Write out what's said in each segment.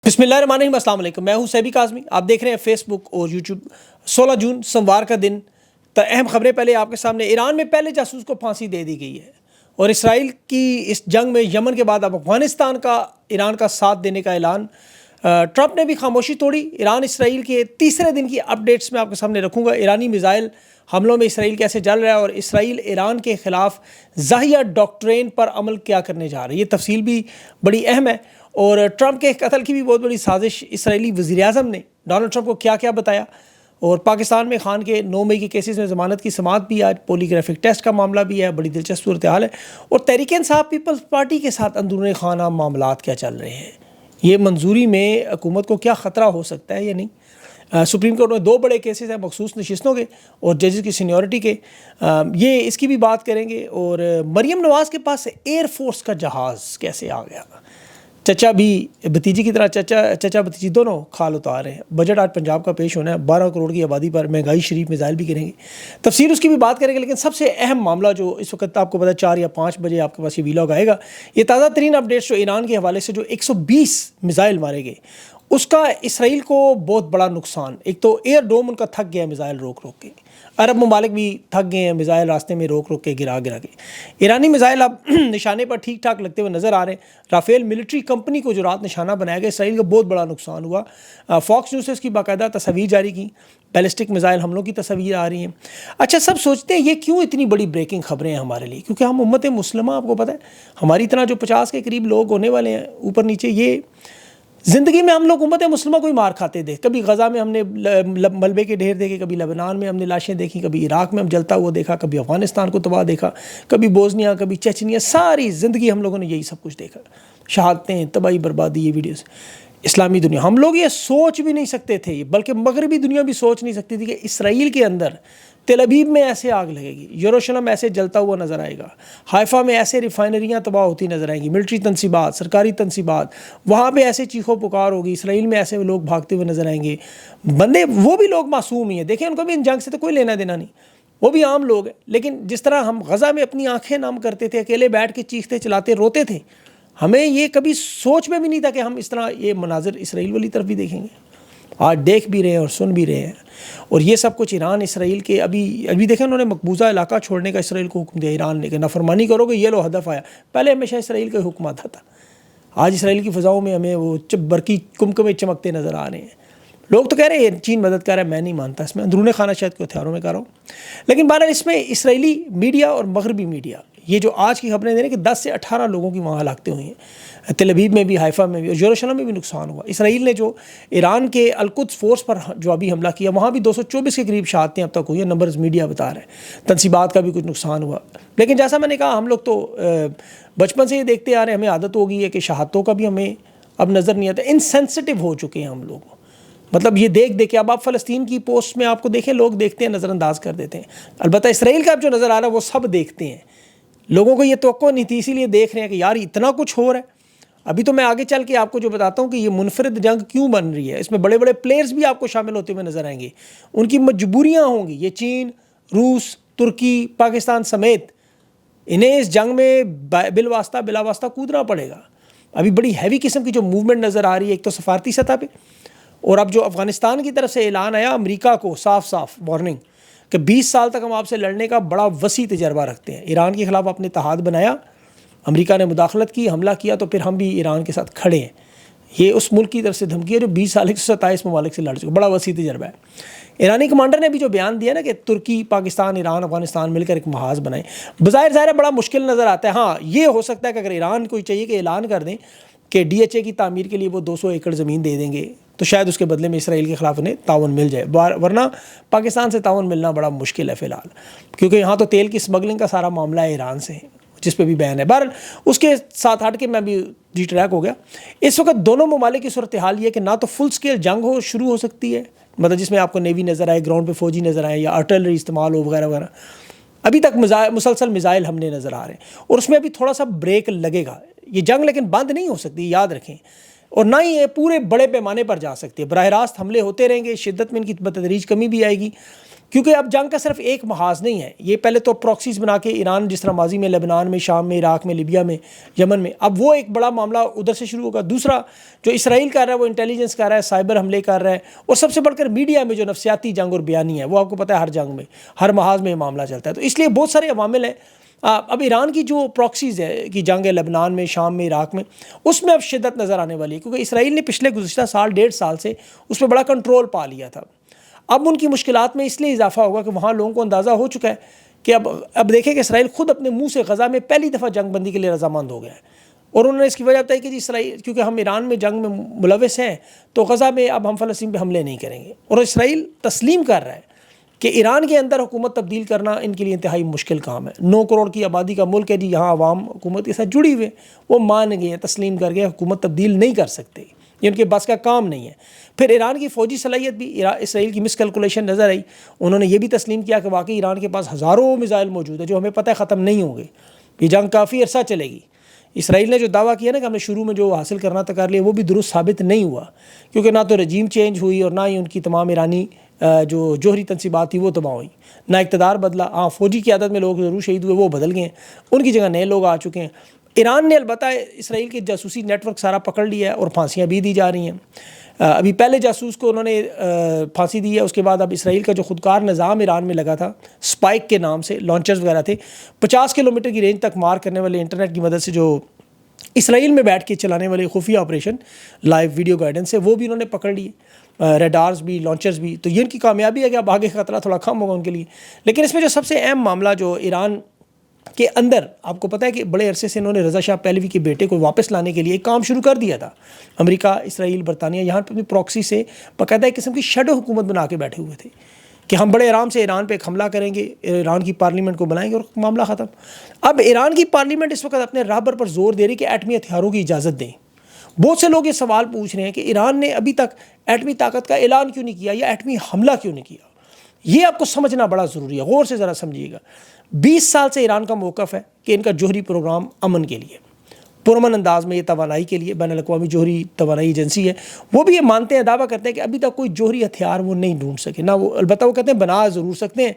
بسم اللہ الرحمن الرحیم، السلام علیکم۔ میں ہوں سیبی کاظمی، آپ دیکھ رہے ہیں فیس بک اور یوٹیوب۔ 16 جون سوموار کا دن، اہم خبریں پہلے آپ کے سامنے۔ ایران میں پہلے جاسوس کو پھانسی دے دی گئی ہے، اور اسرائیل کی اس جنگ میں یمن کے بعد اب افغانستان کا ایران کا ساتھ دینے کا اعلان۔ ٹرمپ نے بھی خاموشی توڑی۔ ایران اسرائیل کے تیسرے دن کی اپڈیٹس میں آپ کے سامنے رکھوں گا۔ ایرانی میزائل حملوں میں اسرائیل کیسے جل رہا ہے، اور اسرائیل ایران کے خلاف ضحیہ ڈاکٹرین پر عمل کیا کرنے جا رہا ہے۔ یہ تفصیل بھی بڑی اہم ہے۔ اور ٹرمپ کے قتل کی بھی بہت بڑی سازش اسرائیلی وزیر اعظم نے ڈونلڈ ٹرمپ کو کیا کیا بتایا۔ اور پاکستان میں خان کے 9 مئی کے کیسز میں ضمانت کی سماعت بھی، آج پولی گرافک ٹیسٹ کا معاملہ بھی ہے، بڑی دلچسپ صورتحال ہے۔ اور تحریک انصاف پیپلز پارٹی کے ساتھ اندرون خانہ معاملات کیا چل رہے ہیں، یہ منظوری میں حکومت کو کیا خطرہ ہو سکتا ہے یا نہیں۔ سپریم کورٹ میں 2 بڑے کیسز ہیں مخصوص نشستوں کے اور ججز کی سینیورٹی کے، یہ اس کی بھی بات کریں گے۔ اور مریم نواز کے پاس ایئر فورس کا جہاز کیسے آ گیا، چچا بھی بھتیجی کی طرح چچا بھتیجی دونوں کھال اتار رہے ہیں۔ بجٹ آج پنجاب کا پیش ہونا ہے، 12 کروڑ کی آبادی پر مہنگائی شریف میزائل بھی کریں گے، تفصیل اس کی بھی بات کریں گے۔ لیکن سب سے اہم معاملہ جو اس وقت آپ کو پتہ 4 یا 5 بجے آپ کے پاس یہ ویلاگ آئے گا، یہ تازہ ترین اپڈیٹس جو ایران کے حوالے سے جو 120 میزائل مارے گئے، اس کا اسرائیل کو بہت بڑا نقصان۔ ایک تو ایئر ڈوم ان کا تھک گیا میزائل روک کے، عرب ممالک بھی تھک گئے ہیں میزائل راستے میں روک کے گرا کے۔ ایرانی میزائل اب نشانے پر ٹھیک ٹھاک لگتے ہوئے نظر آ رہے ہیں۔ رافیل ملٹری کمپنی کو جو رات نشانہ بنایا گیا، اسرائیل کا بہت بڑا نقصان ہوا۔ فاکس نیوز سے اس کی باقاعدہ تصاویر جاری کی، بیلسٹک میزائل حملوں کی تصاویر آ رہی ہیں۔ اچھا، سب سوچتے ہیں یہ کیوں اتنی بڑی بریکنگ خبریں ہیں ہمارے لیے، کیونکہ ہم امت مسلمہ، آپ کو پتہ ہے ہماری اتنا جو 50 کے قریب لوگ ہونے والے ہیں اوپر نیچے، یہ زندگی میں ہم لوگ امت مسلمہ کو ہی مار کھاتے دیکھ۔ کبھی غزہ میں ہم نے ملبے کے ڈھیر دیکھے، کبھی لبنان میں ہم نے لاشیں دیکھی، کبھی عراق میں ہم جلتا ہوا دیکھا، کبھی افغانستان کو تباہ دیکھا، کبھی بوزنیا، کبھی چیچنیا، ساری زندگی ہم لوگوں نے یہی سب کچھ دیکھا، شہادتیں، تباہی، بربادی، یہ ویڈیوز۔ اسلامی دنیا، ہم لوگ یہ سوچ بھی نہیں سکتے تھے، بلکہ مغربی دنیا بھی سوچ نہیں سکتی تھی کہ اسرائیل کے اندر تل ابیب میں ایسے آگ لگے گی، یروشلم ایسے جلتا ہوا نظر آئے گا، حائفہ میں ایسے ریفائنریاں تباہ ہوتی نظر آئیں گی، ملٹری تنصیبات، سرکاری تنصیبات، وہاں پہ ایسے چیخو پکار ہوگی، اسرائیل میں ایسے لوگ بھاگتے ہوئے نظر آئیں گے۔ بندے وہ بھی لوگ معصوم ہی ہیں، دیکھیں ان کو بھی ان جنگ سے تو کوئی لینا دینا نہیں، وہ بھی عام لوگ ہیں۔ لیکن جس طرح ہم غزہ میں اپنی آنکھیں نم کرتے تھے، اکیلے بیٹھ کے چیختے چلاتے روتے تھے، ہمیں یہ کبھی سوچ میں بھی نہیں تھا کہ ہم اس طرح یہ مناظر اسرائیل والی طرف بھی دیکھیں گے۔ آج دیکھ بھی رہے ہیں اور سن بھی رہے ہیں۔ اور یہ سب کچھ ایران اسرائیل کے ابھی دیکھیں، انہوں نے مقبوضہ علاقہ چھوڑنے کا اسرائیل کو حکم دیا، ایران نے کہ نافرمانی کرو گے یہ لو ہدف آیا۔ پہلے ہمیشہ اسرائیل کا حکم آتا تھا، آج اسرائیل کی فضاؤں میں ہمیں وہ برقی کمکمے چمکتے نظر آ رہے ہیں۔ لوگ تو کہہ رہے ہیں چین مدد کر رہا ہے، میں نہیں مانتا اس میں، اندرون خانہ شاید کوئی ہتھیاروں میں کر رہا ہوں۔ لیکن بہرحال اس میں اسرائیلی میڈیا اور مغربی میڈیا یہ جو آج کی خبریں دے رہے ہیں کہ 10 سے 18 لوگوں کی وہاں ہلاکتیں ہوئی ہیں، تل ابیب میں بھی، حائفہ میں بھی، اور یروشلم میں بھی نقصان ہوا۔ اسرائیل نے جو ایران کے القدس فورس پر جو ابھی حملہ کیا، وہاں بھی 224 کے قریب شہادتیں اب تک ہوئی ہیں، نمبرز میڈیا بتا رہے ہیں۔ تنصیبات کا بھی کچھ نقصان ہوا۔ لیکن جیسا میں نے کہا، ہم لوگ تو بچپن سے یہ دیکھتے آ رہے ہیں، ہمیں عادت ہو گئی ہے کہ شہادتوں کا بھی ہمیں اب نظر نہیں آتا، انسینسٹیو ہو چکے ہیں ہم لوگ۔ مطلب یہ دیکھ کے اب آپ فلسطین کی پوسٹ میں آپ کو دیکھیں، لوگ دیکھتے ہیں، نظر انداز کر دیتے ہیں۔ البتہ اسرائیل کا اب جو نظر آ رہا ہے وہ سب دیکھتے ہیں، لوگوں کو یہ توقع نہیں تھی، اسی لیے دیکھ رہے ہیں کہ یار اتنا کچھ ہو رہا ہے۔ ابھی تو میں آگے چل کے آپ کو جو بتاتا ہوں کہ یہ منفرد جنگ کیوں بن رہی ہے، اس میں بڑے بڑے پلیئرز بھی آپ کو شامل ہوتے ہوئے نظر آئیں گے، ان کی مجبوریاں ہوں گی۔ یہ چین، روس، ترکی، پاکستان سمیت انہیں اس جنگ میں بلا واسطہ کودنا پڑے گا۔ ابھی بڑی ہیوی قسم کی جو موومنٹ نظر آ رہی ہے، ایک تو سفارتی سطح پہ، اور اب جو افغانستان کی طرف سے اعلان آیا امریکہ کو صاف وارننگ کہ 20 سال تک ہم آپ سے لڑنے کا بڑا وسیع تجربہ رکھتے ہیں۔ ایران کے خلاف اپنے اتحاد بنایا، امریکہ نے مداخلت کی، حملہ کیا، تو پھر ہم بھی ایران کے ساتھ کھڑے ہیں۔ یہ اس ملک کی طرف سے دھمکی ہے جو 20 سال 127 ممالک سے لڑ چکا، بڑا وسیع تجربہ ہے۔ ایرانی کمانڈر نے بھی جو بیان دیا نا کہ ترکی، پاکستان، ایران، افغانستان مل کر ایک محاذ بنائیں، بظاہر ظاہر ہے بڑا مشکل نظر آتا ہے۔ ہاں، یہ ہو سکتا ہے کہ اگر ایران کو چاہیے کہ اعلان کر دیں کہ ڈی ایچ اے کی تعمیر کے لیے وہ 200 ایکڑ زمین دے دیں گے، تو شاید اس کے بدلے میں اسرائیل کے خلاف انہیں تعاون مل جائے، ورنہ پاکستان سے تعاون ملنا بڑا مشکل ہے فی الحال، کیونکہ یہاں تو تیل کی اسمگلنگ کا سارا معاملہ ہے ایران سے، جس پہ بھی بین ہے۔ بہرحال اس کے ساتھ ہٹ کے میں بھی ٹریک ہو گیا۔ اس وقت دونوں ممالک کی صورتحال یہ کہ نہ تو فل سکیل جنگ شروع ہو سکتی ہے، مطلب جس میں آپ کو نیوی نظر آئے، گراؤنڈ پہ فوجی نظر آئے، یا آرٹلری استعمال ہو وغیرہ وغیرہ۔ ابھی تک مسلسل میزائل حملے نظر آ رہے ہیں، اور اس میں ابھی تھوڑا سا بریک لگے گا یہ جنگ، لیکن بند نہیں ہو سکتی، یاد رکھیں، اور نہ ہی یہ پورے بڑے پیمانے پر جا سکتی ہے۔ براہ راست حملے ہوتے رہیں گے، شدت میں ان کی بتدریج کمی بھی آئے گی، کیونکہ اب جنگ کا صرف ایک محاذ نہیں ہے. یہ پہلے تو پراکسیز بنا کے ایران جس طرح ماضی میں لبنان میں، شام میں، عراق میں، لیبیا میں، یمن میں، اب وہ ایک بڑا معاملہ ادھر سے شروع ہوگا. دوسرا جو اسرائیل کر رہا ہے وہ انٹیلیجنس کر رہا ہے، سائبر حملے کر رہا ہے، اور سب سے بڑھ کر میڈیا میں جو نفسیاتی جنگ اور بیانی ہے وہ آپ کو پتہ ہے ہر جنگ میں، ہر محاذ میں یہ معاملہ چلتا ہے. تو اس لیے بہت سارے عوامل ہیں. اب ایران کی جو پراکسیز ہے کہ جنگ ہے لبنان میں، شام میں، عراق میں، اس میں اب شدت نظر آنے والی ہے، کیونکہ اسرائیل نے پچھلے گزشتہ سال 1.5 سال سے اس پہ بڑا کنٹرول پا لیا تھا. اب ان کی مشکلات میں اس لیے اضافہ ہوگا کہ وہاں لوگوں کو اندازہ ہو چکا ہے کہ اب دیکھیں کہ اسرائیل خود اپنے منہ سے غزہ میں پہلی دفعہ جنگ بندی کے لیے رضامند ہو گیا ہے. اور انہوں نے اس کی وجہ بتائی کہ جی اسرائیل کیونکہ ہم ایران میں جنگ میں ملوث ہیں تو غزہ میں اب ہم فلسطین پہ حملے نہیں کریں گے. اور اسرائیل تسلیم کر رہا ہے کہ ایران کے اندر حکومت تبدیل کرنا ان کے لیے انتہائی مشکل کام ہے. 9 کروڑ کی آبادی کا ملک ہے جی، یہاں عوام حکومت کے ساتھ جڑی ہوئے، وہ مان گئے، تسلیم کر گئے، حکومت تبدیل نہیں کر سکتے، یہ ان کے بس کا کام نہیں ہے. پھر ایران کی فوجی صلاحیت بھی اسرائیل کی مس کیلکولیشن نظر آئی. انہوں نے یہ بھی تسلیم کیا کہ واقعی ایران کے پاس ہزاروں میزائل موجود ہیں جو ہمیں پتہ ہے ختم نہیں ہوں گے، یہ جنگ کافی عرصہ چلے گی. اسرائیل نے جو دعویٰ کیا نا کہ ہم نے شروع میں جو حاصل کرنا تھا کر لیا، وہ بھی درست ثابت نہیں ہوا، کیونکہ نہ تو رجیم چینج ہوئی اور نہ ہی ان کی تمام ایرانی جو جوہری تنصیبات تھی وہ تباہ ہوئیں، نہ اقتدار بدلا. ہاں فوجی قیادت میں لوگ ضرور شہید ہوئے، وہ بدل گئے ہیں، ان کی جگہ نئے لوگ آ چکے ہیں. ایران نے البتہ اسرائیل کے جاسوسی نیٹ ورک سارا پکڑ لیا ہے اور پھانسیاں بھی دی جا رہی ہیں. ابھی پہلے جاسوس کو انہوں نے پھانسی دی ہے، اس کے بعد اب اسرائیل کا جو خودکار نظام ایران میں لگا تھا سپائک کے نام سے، لانچرز وغیرہ تھے، 50 کلومیٹر کی رینج تک مار کرنے والے انٹرنیٹ کی مدد سے جو اسرائیل میں بیٹھ کے چلانے والے خفیہ آپریشن لائیو ویڈیو گائیڈنس ہے، وہ بھی انہوں نے پکڑ لیے، ریڈارز بھی، لانچرز بھی. تو یہ ان کی کامیابی ہے کہ اب آگے خطرہ تھوڑا کم ہوگا ان کے لیے. لیکن اس میں جو سب سے اہم معاملہ جو ایران کے اندر آپ کو پتہ ہے کہ بڑے عرصے سے انہوں نے رضا شاہ پہلوی کے بیٹے کو واپس لانے کے لیے ایک کام شروع کر دیا تھا. امریکہ، اسرائیل، برطانیہ یہاں پہ اپنی پراکسی سے باقاعدہ ایک قسم کی شیڈو حکومت بنا کے بیٹھے ہوئے تھے کہ ہم بڑے آرام سے ایران پہ ایک حملہ کریں گے، ایران کی پارلیمنٹ کو بنائیں گے اور معاملہ ختم. اب ایران کی پارلیمنٹ اس وقت اپنے رہبر پر زور دے رہی کہ ایٹمی ہتھیاروں کی اجازت دیں. بہت سے لوگ یہ سوال پوچھ رہے ہیں کہ ایران نے ابھی تک ایٹمی طاقت کا اعلان کیوں نہیں کیا یا ایٹمی حملہ کیوں نہیں کیا. یہ آپ کو سمجھنا بڑا ضروری ہے، غور سے ذرا سمجھیے گا. 20 سال سے ایران کا موقف ہے کہ ان کا جوہری پروگرام امن کے لیے، پرامن انداز میں، یہ توانائی کے لیے، بین الاقوامی جوہری توانائی ایجنسی ہے، وہ بھی یہ مانتے ہیں، دعویٰ کرتے ہیں کہ ابھی تک کوئی جوہری ہتھیار وہ نہیں ڈھونڈ سکے، نہ وہ البتہ وہ کہتے ہیں بنا ضرور سکتے ہیں.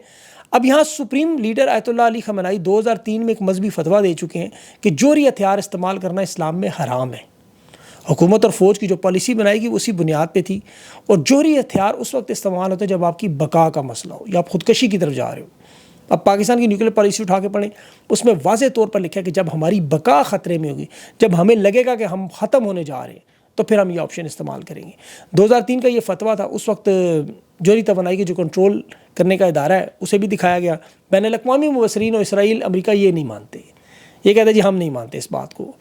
اب یہاں سپریم لیڈر آیت اللہ علی خامنائی 2003 میں ایک مذہبی فتویٰ دے چکے ہیں کہ جوہری ہتھیار استعمال کرنا اسلام میں حرام ہے. حکومت اور فوج کی جو پالیسی بنائے گی اسی بنیاد پہ تھی، اور جوہری ہتھیار اس وقت استعمال ہوتے ہیں جب آپ کی بقا کا مسئلہ ہو یا آپ خودکشی کی طرف جا رہے ہو. اب پاکستان کی نیوکلیر پالیسی اٹھا کے پڑھیں، اس میں واضح طور پر لکھا ہے کہ جب ہماری بقا خطرے میں ہوگی، جب ہمیں لگے گا کہ ہم ختم ہونے جا رہے ہیں، تو پھر ہم یہ آپشن استعمال کریں گے. 2003 کا یہ فتویٰ تھا، اس وقت جوہری توانائی کے جو کنٹرول کرنے کا ادارہ ہے اسے بھی دکھایا گیا. بین الاقوامی مبصرین اور اسرائیل، امریکہ یہ نہیں مانتے، یہ کہتے ہیں جی ہم نہیں مانتے اس بات کو.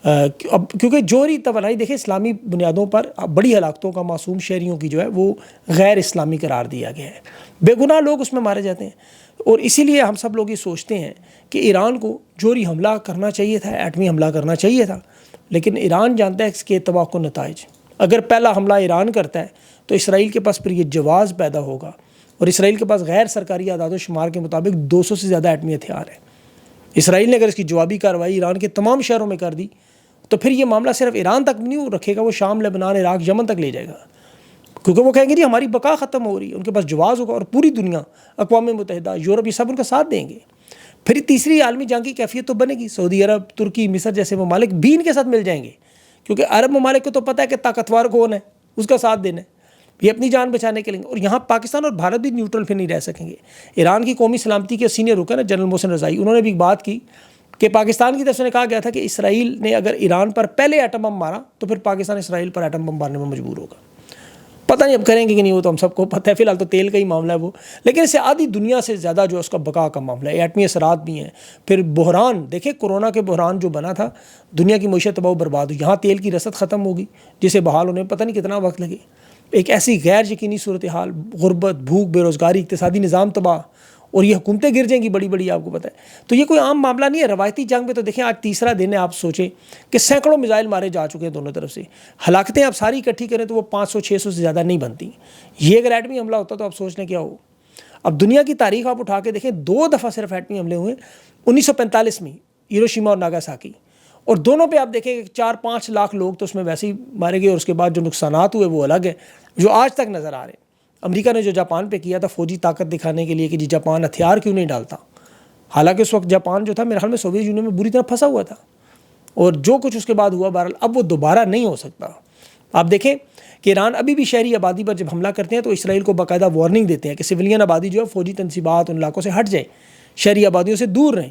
اب کیونکہ جوہری توانائی دیکھیں اسلامی بنیادوں پر بڑی ہلاکتوں کا معصوم شہریوں کی جو ہے وہ غیر اسلامی قرار دیا گیا ہے، بے گناہ لوگ اس میں مارے جاتے ہیں. اور اسی لیے ہم سب لوگ یہ سوچتے ہیں کہ ایران کو جوہری حملہ کرنا چاہیے تھا، ایٹمی حملہ کرنا چاہیے تھا، لیکن ایران جانتا ہے اس کے توقع نتائج. اگر پہلا حملہ ایران کرتا ہے تو اسرائیل کے پاس پھر یہ جواز پیدا ہوگا، اور اسرائیل کے پاس غیر سرکاری اعداد و شمار کے مطابق 200 سے زیادہ ایٹمی ہتھیار ہیں. اسرائیل نے اگر اس کی جوابی کارروائی ایران کے تمام شہروں میں کر دی تو پھر یہ معاملہ صرف ایران تک نہیں رکھے گا، وہ شام، لبنان، عراق، یمن تک لے جائے گا، کیونکہ وہ کہیں گے جی ہماری بقا ختم ہو رہی ہے. ان کے پاس جواز ہوگا اور پوری دنیا، اقوام متحدہ، یورپ، یہ سب ان کا ساتھ دیں گے. پھر تیسری عالمی جنگ کی کیفیت تو بنے گی. سعودی عرب، ترکی، مصر جیسے ممالک بھی ان کے ساتھ مل جائیں گے، کیونکہ عرب ممالک کو تو پتہ ہے کہ طاقتور کون ہے، اس کا ساتھ دینا ہے، یہ اپنی جان بچانے کے لیے. اور یہاں پاکستان اور بھارت بھی نیوٹرل پھر نہیں رہ سکیں گے. ایران کی قومی سلامتی کے سینئر رکن ہے جنرل محسن رضائی، انہوں نے بھی ایک بات کی کہ پاکستان کی طرف سے کہا گیا تھا کہ اسرائیل نے اگر ایران پر پہلے ایٹم بم مارا تو پھر پاکستان اسرائیل پر ایٹم بم مارنے میں مجبور ہوگا. پتہ نہیں اب کریں گے کہ نہیں، وہ تو ہم سب کو پتہ ہے، فی الحال تو تیل کا ہی معاملہ ہے وہ، لیکن اس سے آدھی دنیا سے زیادہ جو اس کا بقا کا معاملہ ہے. ایٹمی اثرات بھی ہیں. پھر بحران دیکھیں، کورونا کے بحران جو بنا تھا، دنیا کی معیشت تباہ و برباد ہوئی. یہاں تیل کی رسد ختم ہوگی جسے بحال ہونے میں پتہ نہیں کتنا وقت لگے. ایک ایسی غیر یقینی صورتحال، غربت، بھوک، بے روزگاری، اقتصادی نظام تباہ، اور یہ حکومتیں گر جائیں گی بڑی بڑی، آپ کو پتہ ہے. تو یہ کوئی عام معاملہ نہیں ہے. روایتی جنگ میں تو دیکھیں آج تیسرا دن ہے، آپ سوچیں کہ سینکڑوں میزائل مارے جا چکے ہیں دونوں طرف سے. ہلاکتیں آپ ساری اکٹھی کریں تو وہ 500-600 سے زیادہ نہیں بنتی. یہ اگر ایٹمی حملہ ہوتا تو آپ سوچ لیں کیا ہو. اب دنیا کی تاریخ آپ اٹھا کے دیکھیں، 2 دفعہ صرف ایٹمی حملے ہوئے. 1945 میں ہیروشیما اور ناگاساکی، اور دونوں پہ آپ دیکھیں کہ 4-5 لاکھ لوگ تو اس میں ویسے ہی مارے گئے، اور اس کے بعد جو نقصانات ہوئے وہ الگ ہیں جو آج تک نظر آ رہے ہیں. امریکہ نے جو جاپان پہ کیا تھا فوجی طاقت دکھانے کے لیے کہ جی جاپان ہتھیار کیوں نہیں ڈالتا، حالانکہ اس وقت جاپان جو تھا میرے خیال میں سوویت یونین میں بری طرح پھنسا ہوا تھا، اور جو کچھ اس کے بعد ہوا بہرحال اب وہ دوبارہ نہیں ہو سکتا۔ آپ دیکھیں کہ ایران ابھی بھی شہری آبادی پر جب حملہ کرتے ہیں تو اسرائیل کو باقاعدہ وارننگ دیتے ہیں کہ سویلین آبادی جو ہے فوجی تنصیبات ان علاقوں سے ہٹ جائے، شہری آبادیوں سے دور رہیں۔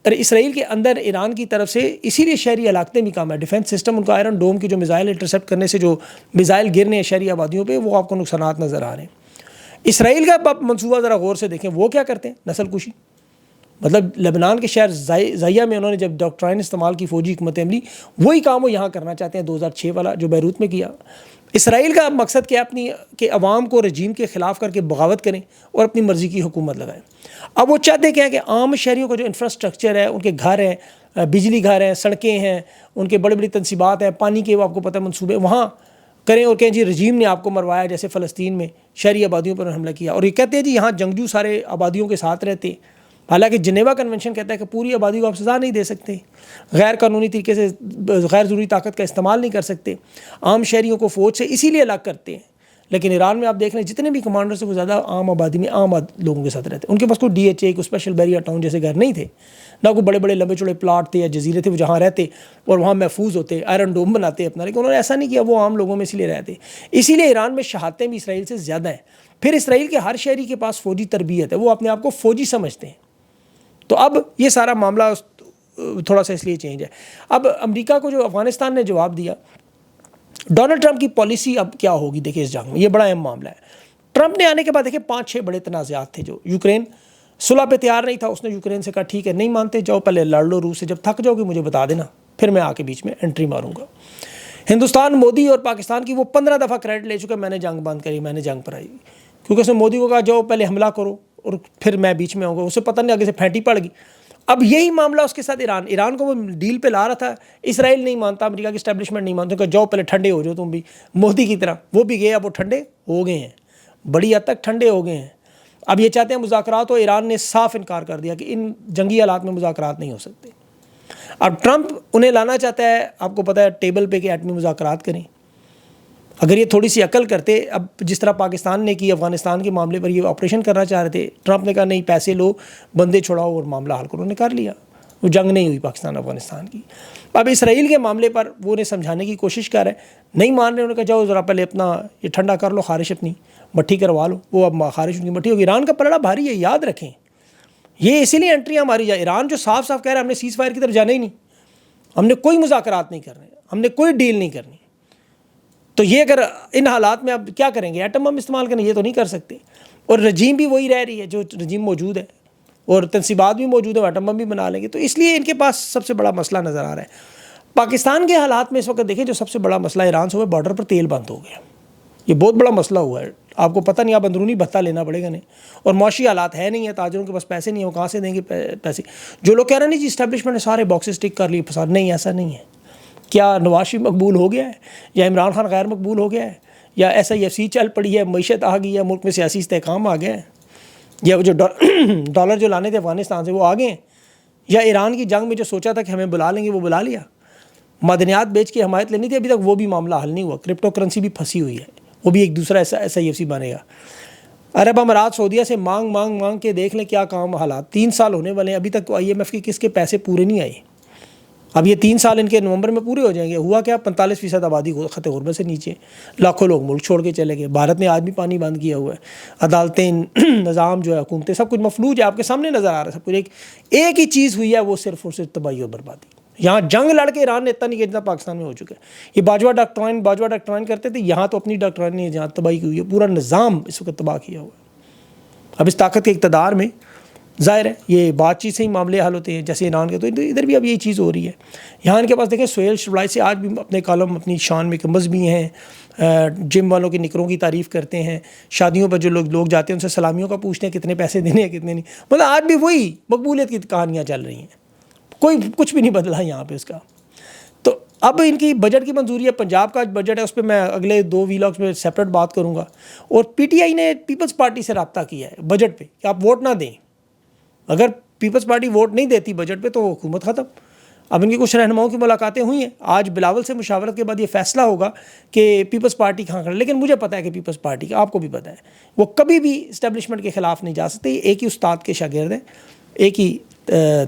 اور اسرائیل کے اندر ایران کی طرف سے اسی لیے شہری علاقے بھی کام ہے، ڈیفنس سسٹم ان کا آئرن ڈوم کی جو میزائل انٹرسیپٹ کرنے سے جو میزائل گرنے ہیں شہری آبادیوں پہ، وہ آپ کو نقصانات نظر آ رہے ہیں۔ اسرائیل کا منصوبہ ذرا غور سے دیکھیں، وہ کیا کرتے ہیں؟ نسل کشی۔ مطلب لبنان کے شہر زائیہ میں انہوں نے جب ڈاکٹرائن استعمال کی فوجی حکمت عملی، وہی کام وہ یہاں کرنا چاہتے ہیں 2006 والا جو بیروت میں کیا۔ اسرائیل کا مقصد کیا؟ کہ عوام کو رجیم کے خلاف کر کے بغاوت کریں اور اپنی مرضی کی حکومت لگائیں۔ اب وہ چاہتے کیا کہ عام شہریوں کو جو انفراسٹرکچر ہے، ان کے گھر ہیں، بجلی گھر ہیں، سڑکیں ہیں، ان کے بڑی بڑی تنصیبات ہیں، پانی کے وہ آپ کو پتہ منصوبے وہاں کریں، اور کہیں جی رجیم نے آپ کو مروایا، جیسے فلسطین میں شہری آبادیوں پر حملہ کیا، اور یہ کہتے ہیں جی یہاں جنگجو سارے آبادیوں کے ساتھ رہتے ہیں، حالانکہ جنیوا کنونشن کہتا ہے کہ پوری آبادی کو آپ سزا نہیں دے سکتے، غیر قانونی طریقے سے غیر ضروری طاقت کا استعمال نہیں کر سکتے، عام شہریوں کو فوج سے اسی لیے الگ کرتے ہیں۔ لیکن ایران میں آپ دیکھ رہے ہیں جتنے بھی کمانڈر سے وہ زیادہ عام آبادی میں عام لوگوں کے ساتھ رہتے ہیں، ان کے پاس کوئی DHA کوئی اسپیشل بیریا ٹاؤن جیسے گھر نہیں تھے، نہ کوئی بڑے بڑے لمبے چوڑے پلاٹ تھے یا جزیرے تھے وہ جہاں رہتے اور وہاں محفوظ ہوتے، آئرن ڈوم بناتے اپنا، لیکن انہوں نے ایسا نہیں کیا، وہ عام لوگوں میں اسی لیے رہتے۔ اسی لیے ایران میں شہادتیں بھی اسرائیل سے زیادہ ہیں۔ پھر اسرائیل کے ہر شہری کے پاس فوجی تربیت ہے، وہ اپنے آپ کو فوجی سمجھتے ہیں۔ تو اب یہ سارا معاملہ تھوڑا سا اس لیے چینج ہے۔ اب امریکہ کو جو افغانستان نے جواب دیا، ڈونلڈ ٹرمپ کی پالیسی اب کیا ہوگی دیکھیں اس جنگ میں، یہ بڑا اہم معاملہ ہے۔ ٹرمپ نے آنے کے بعد دیکھیں 5-6 بڑے تنازعات تھے، جو یوکرین صلح پہ تیار نہیں تھا، اس نے یوکرین سے کہا ٹھیک ہے نہیں مانتے، جاؤ پہلے لڑ لو روس سے، جب تھک جاؤ گے مجھے بتا دینا، پھر میں آ کے بیچ میں انٹری ماروں گا۔ ہندوستان مودی اور پاکستان کی وہ 15 دفعہ کریڈٹ لے چکا، میں نے جنگ بند کری، میں نے جنگ پر آئی، کیونکہ اس نے مودی کو کہا جاؤ پہلے حملہ کرو اور پھر میں بیچ میں آؤں گا، اسے پتہ نہیں آگے سے پھینٹی پڑ گئی۔ اب یہی معاملہ اس کے ساتھ ایران کو وہ ڈیل پہ لا رہا تھا، اسرائیل نہیں مانتا، امریکہ کی اسٹیبلشمنٹ نہیں مانتا، کہ جاؤ پہلے ٹھنڈے ہو جاؤ تم بھی مودی کی طرح، وہ بھی گئے، اب وہ ٹھنڈے ہو گئے ہیں، بڑی حد تک ٹھنڈے ہو گئے ہیں۔ اب یہ چاہتے ہیں مذاکرات ہو، ایران نے صاف انکار کر دیا کہ ان جنگی حالات میں مذاکرات نہیں ہو سکتے۔ اب ٹرمپ انہیں لانا چاہتا ہے، آپ کو پتہ ہے ٹیبل پہ کہ ایٹمی مذاکرات کریں۔ اگر یہ تھوڑی سی عقل کرتے، اب جس طرح پاکستان نے کی افغانستان کے معاملے پر یہ آپریشن کرنا چاہ رہے تھے، ٹرمپ نے کہا نہیں پیسے لو، بندے چھوڑاؤ اور معاملہ حل کرو، انہوں نے کر لیا، وہ جنگ نہیں ہوئی پاکستان افغانستان کی۔ اب اسرائیل کے معاملے پر وہ انہیں سمجھانے کی کوشش کر رہے ہیں، نہیں مان رہے، انہوں نے کہا جاؤ ذرا پہلے اپنا یہ ٹھنڈا کر لو، خارش اپنی مٹھی کروا لو، وہ اب خارش ان کی مٹھی ہوگی۔ ایران کا پلڑا بھاری ہے، یاد رکھیں، یہ اسی لیے انٹریاں ماری جائے۔ ایران جو صاف صاف کہہ رہا ہے ہم نے سیز فائر کی طرف جانا ہی نہیں، ہم نے کوئی مذاکرات نہیں کرنے، ہم نے کوئی ڈیل نہیں کرنی، تو یہ اگر ان حالات میں اب کیا کریں گے؟ ایٹم بم استعمال کریں، یہ تو نہیں کر سکتے۔ اور رجیم بھی وہی رہ رہی ہے جو رجیم موجود ہے، اور تنصیبات بھی موجود ہیں، ایٹم بم بھی بنا لیں گے، تو اس لیے ان کے پاس سب سے بڑا مسئلہ نظر آ رہا ہے۔ پاکستان کے حالات میں اس وقت دیکھیں جو سب سے بڑا مسئلہ ایران سے ہوا، بارڈر پر تیل بند ہو گیا، یہ بہت بڑا مسئلہ ہوا ہے، آپ کو پتہ نہیں، آپ اندرونی بھتہ لینا پڑے گا نہیں، اور معاشی حالات ہے نہیں ہے، تاجروں کے پاس پیسے نہیں ہیں، وہ کہاں سے دیں گے پیسے؟ جو لوگ کہہ رہے ہیں نہیں جی اسٹیبلشمنٹ نے سارے باکسز ٹک کر لیے فساد، نہیں ایسا نہیں ہے۔ کیا نواز شریف مقبول ہو گیا ہے، یا عمران خان غیر مقبول ہو گیا ہے، یا SIFC چل پڑی ہے، معیشت آ گئی ہے، ملک میں سیاسی استحکام آ گیا ہے، یا وہ جو ڈالر جو لانے تھے افغانستان سے وہ آ گئے ہیں، یا ایران کی جنگ میں جو سوچا تھا کہ ہمیں بلا لیں گے وہ بلا لیا، معدنیات بیچ کے حمایت لینی تھی، ابھی تک وہ بھی معاملہ حل نہیں ہوا، کرپٹو کرنسی بھی پھنسی ہوئی ہے، وہ بھی ایک دوسرا SIFC بنے گا۔ عرب امارات سعودیہ سے مانگ کے دیکھ لیں کیا کام حالات، 3 سال ہونے والے ہیں، ابھی تک IMF کے کس کے پیسے پورے نہیں آئے۔ اب یہ 3 سال ان کے نومبر میں پورے ہو جائیں گے۔ ہوا کیا، 45% آبادی خط غربت سے نیچے، لاکھوں لوگ ملک چھوڑ کے چلے گئے، بھارت نے آج بھی پانی بند کیا ہوا ہے، عدالتیں، نظام جو ہے، حکومتیں، سب کچھ مفلوج ہے، آپ کے سامنے نظر آ رہا ہے سب کچھ۔ ایک ہی چیز ہوئی ہے، وہ صرف اور صرف تباہی اور بربادی۔ یہاں جنگ لڑ کے ایران نے اتنا نہیں کیا جتنا پاکستان میں ہو چکا ہے۔ یہ باجوہ ڈاکٹرائن کرتے تھے، یہاں تو اپنی ڈاکٹرائن نے جہاں تباہی کی ہوئی ہے، پورا نظام اس وقت تباہ کیا ہوا ہے۔ اب اس طاقت کے اقتدار میں ظاہر ہے یہ بات چیت سے ہی معاملے حل ہوتے ہیں، جیسے ایران کے، تو ادھر بھی اب یہی چیز ہو رہی ہے۔ یہاں ان کے پاس دیکھیں سہیل شربلائی سے آج بھی اپنے کالم اپنی شان میں مذہبی ہیں، جم والوں کے نکروں کی تعریف کرتے ہیں، شادیوں پر جو لوگ جاتے ہیں ان سے سلامیوں کا پوچھتے ہیں کتنے پیسے دینے ہیں کتنے نہیں، مطلب آج بھی وہی مقبولیت کی کہانیاں چل رہی ہیں، کوئی کچھ بھی نہیں بدلا یہاں پہ اس کا۔ تو اب ان کی بجٹ کی منظوری ہے، پنجاب کا بجٹ ہے، اس پہ میں اگلے 2 ویلاگس میں سیپریٹ بات کروں گا۔ اور PTI نے پیپلز پارٹی سے رابطہ کیا ہے بجٹ پہ کہ آپ ووٹ نہ دیں، اگر پیپلز پارٹی ووٹ نہیں دیتی بجٹ پہ تو حکومت ختم۔ اب ان کی کچھ رہنماؤں کی ملاقاتیں ہوئی ہیں, آج بلاول سے مشاورت کے بعد یہ فیصلہ ہوگا کہ پیپلز پارٹی کہاں کھڑے. لیکن مجھے پتہ ہے کہ پیپلز پارٹی کا, آپ کو بھی پتہ ہے, وہ کبھی بھی اسٹیبلشمنٹ کے خلاف نہیں جا سکتے. ایک ہی استاد کے شاگرد ہیں, ایک ہی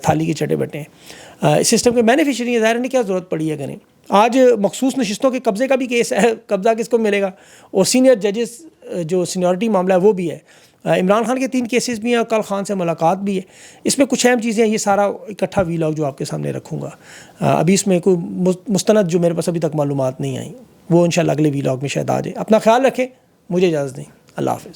تھالی کے چٹے بٹے ہیں, اس سسٹم کے بینیفیشری ہیں. ظاہر نہیں کیا ضرورت پڑی ہے کریں. آج مخصوص نشستوں کے قبضے کا بھی کیس ہے, قبضہ کس کو ملے گا, اور سینئر ججز جو سینیورٹی معاملہ ہے وہ بھی ہے. عمران خان کے 3 کیسز بھی ہیں, اور کل خان سے ملاقات بھی ہے. اس میں کچھ اہم چیزیں ہیں, یہ سارا اکٹھا وی لاگ جو آپ کے سامنے رکھوں گا. ابھی اس میں کوئی مستند جو میرے پاس ابھی تک معلومات نہیں آئیں, وہ انشاءاللہ اگلے وی لاگ میں شاید آ جائے. اپنا خیال رکھیں, مجھے اجازت دیں, اللہ حافظ.